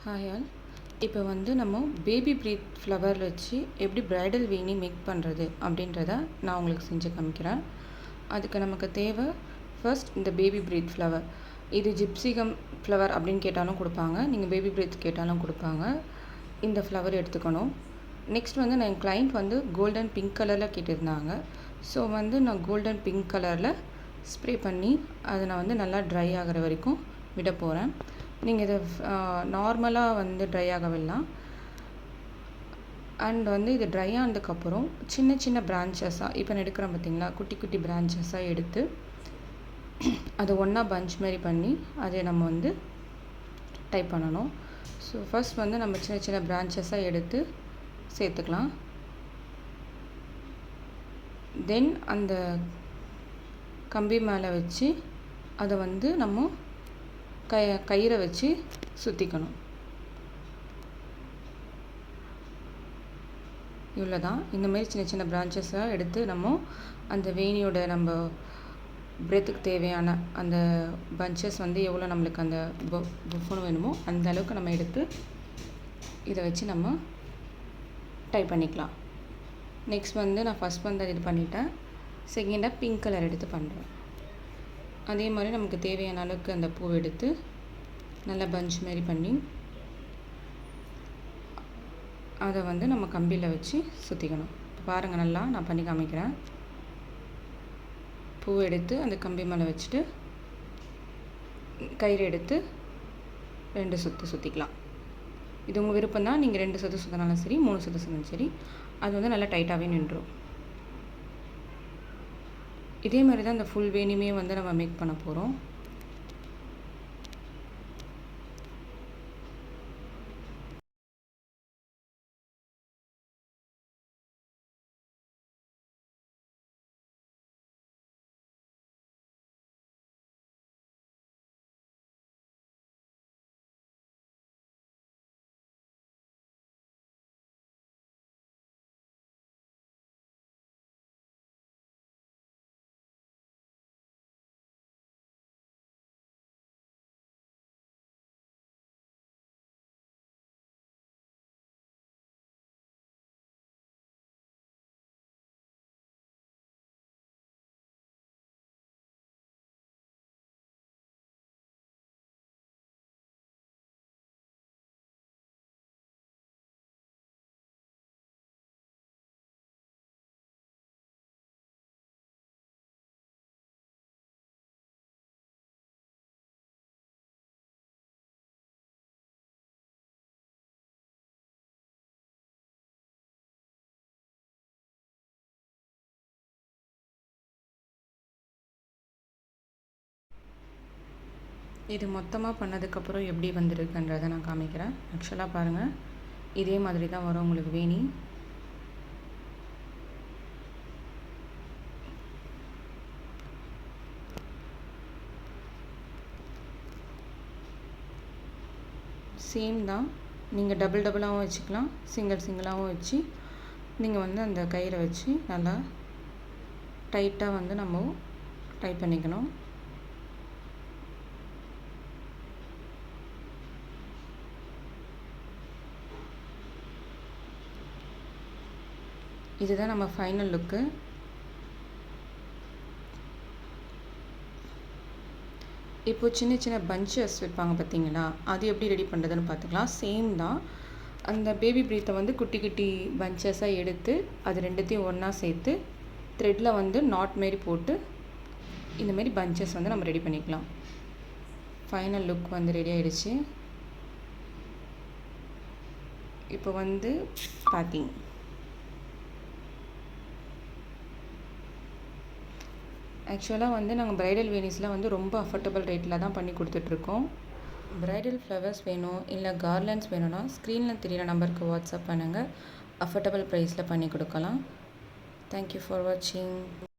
Hi all. இப்போ வந்து நம்ம பேபி ப்ரீத் ஃப்ளவர் வச்சு எப்படி ப்ரைடல் வீனி மேக் பண்ணுறது அப்படின்றத நான் உங்களுக்கு செஞ்சு காமிக்கிறேன். அதுக்கு நமக்கு தேவை ஃபர்ஸ்ட் இந்த பேபி ப்ரீத் ஃப்ளவர். இது ஜிப்சிகம் ஃப்ளவர் அப்படின்னு கேட்டாலும் கொடுப்பாங்க, நீங்கள் பேபி ப்ரீத் கேட்டாலும் கொடுப்பாங்க. இந்த ஃப்ளவர் எடுத்துக்கணும். நெக்ஸ்ட் வந்து என் கிளைண்ட் வந்து கோல்டன் பிங்க் கலரில் கேட்டிருந்தாங்க. ஸோ வந்து நான் கோல்டன் பிங்க் கலரில் ஸ்ப்ரே பண்ணி அதை நான் வந்து நல்லா ட்ரை ஆகிற வரைக்கும் விட போகிறேன். நீங்கள் இதை நார்மலாக வந்து ட்ரை ஆக விடலாம். அண்ட் வந்து இது ட்ரை ஆனதுக்கப்புறம் சின்ன சின்ன பிரான்ச்சஸாக இப்போ நான் எடுக்கிறேன் பார்த்தீங்களா, குட்டி குட்டி பிரான்ச்சஸாக எடுத்து அதை ஒன்றா பஞ்ச் மாரி பண்ணி அதை நம்ம வந்து டைப் பண்ணணும். ஸோ ஃபர்ஸ்ட் வந்து நம்ம சின்ன சின்ன பிரான்ச்சஸாக எடுத்து சேர்த்துக்கலாம். தென் அந்த கம்பி மேலே வச்சு அதை வந்து நம்ம கயிறை வச்சு சுற்றிக்கணும். இவ்வளோ தான். இந்தமாரி சின்ன சின்ன பிரான்ச்சஸாக எடுத்து நம்ம அந்த வேணியோட நம்ம பிரெத்துக்கு தேவையான அந்த பஞ்சஸ் வந்து எவ்வளோ நம்மளுக்கு அந்த புஃபுன்னு வேணுமோ அந்த அளவுக்கு நம்ம எடுத்து இதை வச்சு நம்ம டைப் பண்ணிக்கலாம். நெக்ஸ்ட் வந்து நான் ஃபஸ்ட் வந்து இது பண்ணிட்டேன். செகண்டாக பிங்க் கலர் எடுத்து பண்ணுறேன். அதே மாதிரி நமக்கு தேவையான அளவுக்கு அந்த பூ எடுத்து நல்லா பஞ்ச் மாரி பண்ணி அதை வந்து நம்ம கம்பியில் வச்சு சுற்றிக்கணும். இப்போ பாருங்கள், நல்லா நான் பண்ணி காமிக்கிறேன். பூ எடுத்து அந்த கம்பி மேலே வச்சுட்டு கயிறு எடுத்து 2 சுற்று சுற்றிக்கலாம். இது உங்கள் விருப்பம் தான். நீங்கள் 2 சுற்று சுற்றினாலும் சரி, 3 சுற்று சுற்றினாலும் சரி, அது வந்து நல்லா டைட்டாகவே நின்றுடும். இதே மாதிரி தான் இந்த ஃபுல் வேணியுமே வந்து நம்ம மேக் பண்ண போகிறோம். இது மொத்தமாக பண்ணதுக்கப்புறம் எப்படி வந்திருக்குன்றதை நான் காமிக்கிறேன். ஆக்சுவலாக பாருங்கள், இதே மாதிரி தான் வரும் உங்களுக்கு வேணி. சேம் தான். நீங்கள் டபுள் டபுளாகவும் வச்சுக்கலாம், சிங்கிள் சிங்கிளாகவும் வச்சு நீங்கள் வந்து அந்த கயிறை வச்சு நல்லா டைட்டாக வந்து நம்ம டைப் பண்ணிக்கணும். இதுதான் நம்ம ஃபைனல் லுக்கு. இப்போ சின்ன சின்ன பஞ்சஸ் வைப்பாங்க பார்த்தீங்களா, அது எப்படி ரெடி பண்ணுறதுன்னு பார்த்துக்கலாம். சேம் தான். அந்த பேபி ப்ரீத்தை வந்து குட்டி குட்டி பஞ்சஸாக எடுத்து அது ரெண்டுத்தையும் ஒன்றா சேர்த்து த்ரெட்டில் வந்து நாட் மாரி போட்டு இந்தமாரி பஞ்சஸ் வந்து நம்ம ரெடி பண்ணிக்கலாம். ஃபைனல் லுக் வந்து ரெடி ஆகிடுச்சு. இப்போ வந்து பேக்கிங். ஆக்சுவலாக வந்து நாங்கள் ப்ரைடல் வேணிஸ்லாம் வந்து ரொம்ப அஃபோர்டபுள் ரேட்டில் தான் பண்ணி கொடுத்துட்ருக்கோம். ப்ரைடல் ஃப்ளவர்ஸ் வேணும் இல்லை கார்லண்ட்ஸ் வேணும்னா ஸ்க்ரீனில் தெரியிற நம்பருக்கு வாட்ஸ்அப் பண்ணுங்கள். அஃபோர்டபுள் ப்ரைஸில் பண்ணி கொடுக்கலாம். தேங்க்யூ ஃபார் வாட்சிங்.